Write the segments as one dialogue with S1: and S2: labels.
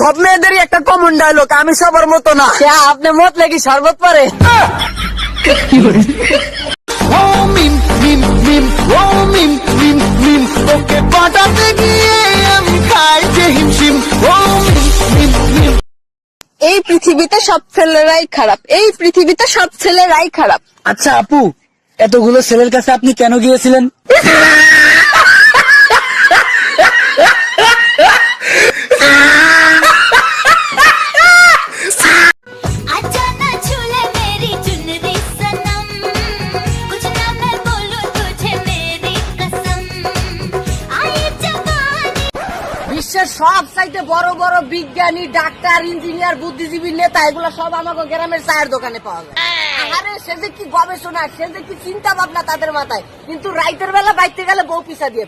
S1: সব মেয়েদেরই একটা common dialogue, আমি সবার মতো না। আপনি মত লেগে শরবত পারে।
S2: এই পৃথিবীতে সব ছেলেরাই খারাপ, এই পৃথিবীতে সব ছেলেরাই খারাপ।
S1: আচ্ছা আপু, এতগুলো ছেলের কাছে আপনি কেন গিয়েছিলেন? বিশ্বের সব চাইতে বড় বড় বিজ্ঞানী, ডাক্তার, ইঞ্জিনিয়ার, বুদ্ধিজীবী, নেতা, এগুলো সব আমাকে গ্রামের চায়ের দোকানে পাওয়া যায়। আরে সে যে কি গবেষণা, সে যে কি চিন্তা ভাবনা তাদের মাথায়, কিন্তু রাইতের বেলা বাইতে গেলে বউ পিছা দিয়ে।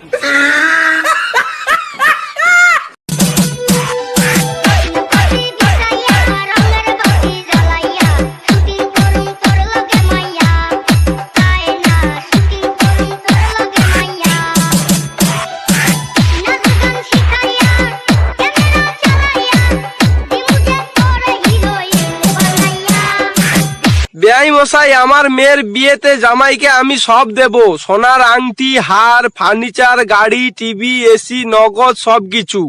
S3: বেয়াই মশাই, আমার মেয়ের বিয়েতে জামাইকে আমি সব দেব, সোনার আংটি, হার, ফার্নিচার, গাড়ি, টিভি, এসি, নগদ সবকিছু।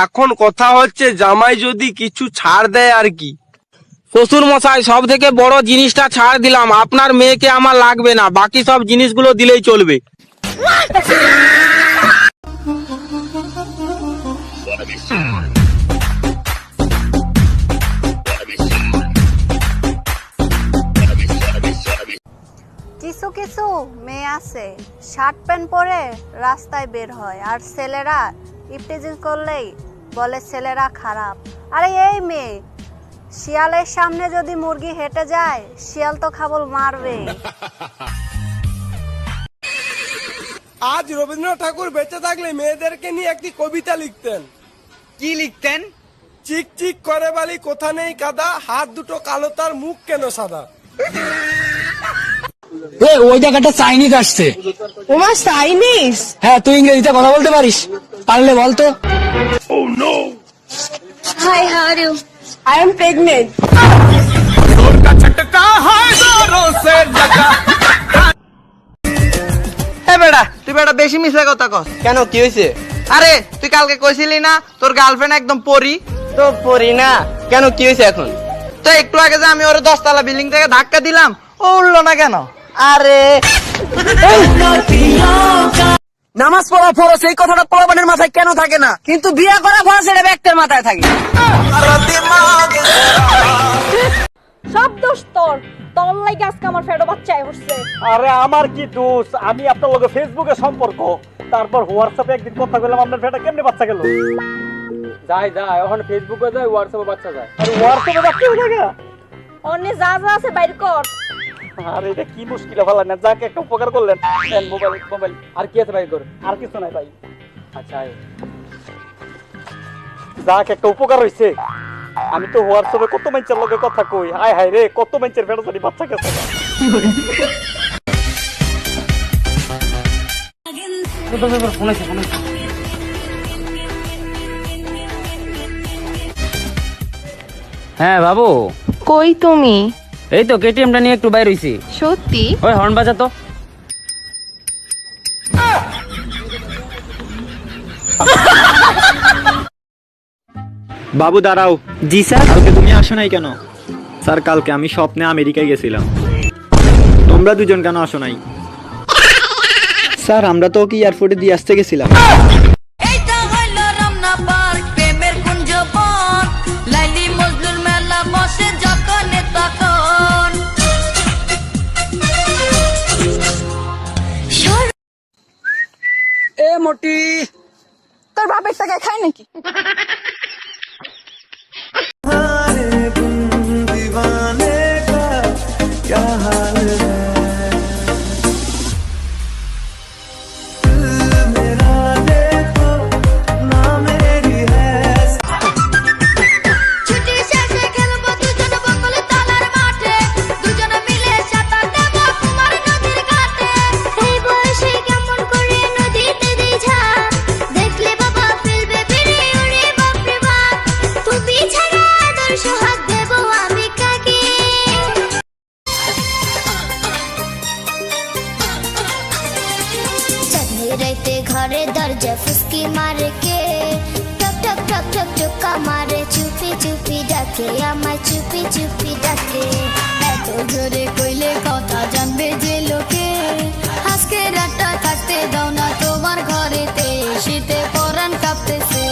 S3: এখন কথা হচ্ছে জামাই যদি কিছু ছাড় দেয় আর কি।
S4: শ্বশুর মশাই, সব থেকে বড় জিনিসটা ছাড় দিলাম, আপনার মেয়েকে আমার লাগবে না, বাকি সব জিনিসগুলো দিলেই চলবে।
S5: কিছু কিছু মেয়ে আছে শার্ট প্যান্ট পরে রাস্তায় বের হয়, আর ছেলেরা ইফটিজিং করলেই বলে ছেলেরা খারাপ। আরে এই মেয়ে, শিয়ালের সামনে যদি মুরগি হেঁটে যায়, শিয়াল তো খাবল মারবে।
S3: আজ রবীন্দ্রনাথ ঠাকুর বেঁচে থাকলে মেয়েদেরকে নিয়ে একটি কবিতা লিখতেন।
S1: কি লিখতেন?
S3: চিক চিক করে বালি কোথা নেই কাদা, হাত দুটো কালো তার মুখ কেন সাদা।
S1: ওই জায়গাটা চাইনিজ আসছে।
S2: ওমা চাইনিজ?
S1: হ্যাঁ, তুই ইংরেজিতে কথা বলতে পারিস? পারলে বলতো।
S2: Hi, how are you? I am pregnant.
S6: বেটা, তুই বেটা বেশি মিশা কথা কস কেন? কি হয়েছে? আরে তুই কালকে কইছিলি না তোর গার্লফ্রেন্ড একদম পরি? তো পরি না কেন? কি হয়েছে এখন? তো একটু আগে যে আমি ওর 10 তলা বিল্ডিং থেকে ধাক্কা দিলাম, ও উঠলো না কেন? আরে
S1: নামাজ পড়া ফরজ, এই কথাটা পোলাপানের মাথায় কেন থাকে না, কিন্তু বিয়ে করা ফরজ এটা ব্যক্তির মাথায় থাকে।
S2: সব দোষ তোর, তোর লাগি আজকে আমার ফেডো বাচ্চায় হচ্ছে।
S7: আরে আমার কি দোষ? আমি আপনার লগে ফেসবুকে সম্পর্ক, তারপর হোয়াটসঅ্যাপে একদিন কথা বললাম, আপনার ফেটা কেমনে বাচ্চা গেল?
S4: যাই এখন ফেসবুকে যায়, হোয়াটসঅ্যাপে বাচ্চা যায়।
S7: আরে হোয়াটসঅ্যাপে বাচ্চা হয়ে গেল?
S2: অন্য যা যা আছে বাইর কর।
S7: আরে এটা কি মুশকিল ভালো না, যাকে একটা উপকার করলেন। মোবাইল
S4: আর কি আছে বাইর করে?
S7: আর কিছু নাই ভাই।
S4: আচ্ছা,
S7: যাকে একটা উপকার হইছে। আমি তো হোয়াটসঅ্যাপে কত মানুষের লগে কথা কই, হায় হায় রে, কত মানুষের ফেটা চলি বাচ্চা গেছে।
S4: হ্যাঁ বাবু।
S2: কই তুমি?
S4: এই তো কেটিএমটা নিয়ে একটু বাইর হইছি।
S2: সত্যি?
S4: ওই হর্ন বাজা তো।
S8: বাবু দাঁড়াও। জি স্যার। কালকে তুমি আসো নাই কেন? স্যার কালকে আমি স্বপ্নে আমেরিকায় গেছিলাম। তোমরা দুজন কেন আসো নাই? স্যার আমরা তো ওকে এয়ারপোর্টে দিয়ে আসতে গেছিলাম।
S1: এ মোটি,
S2: তোর বাপের টাকা খায় নাকি?
S9: দেখলে বাবা ফেলবে বেরিয়ে সোহাগ দেব আমি কাকে। চাঁদনি রাইতে ঘরে দরজা ফুসকি মারে কে, টক টক টক টক টকা মারে, চুপি চুপি ডাকে আমায়, চুপি চুপি ডাকে। এত জোরে কইলে কথা জানবে যে লোকে, আজকে রাতটা থাকতে দাও না তোমার ঘরেতে, শীতে পরাণ কাঁপতেছে।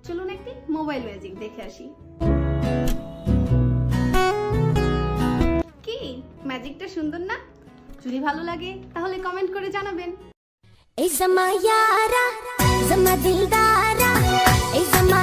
S10: চলুন একটি মোবাইল ম্যাজিক দেখে আসি। কি ম্যাজিকটা সুন্দর না? যদি ভালো লাগে তাহলে কমেন্ট করে জানাবেন।
S9: এই জামা ইয়ারা জামা দিলদারা, এই জামা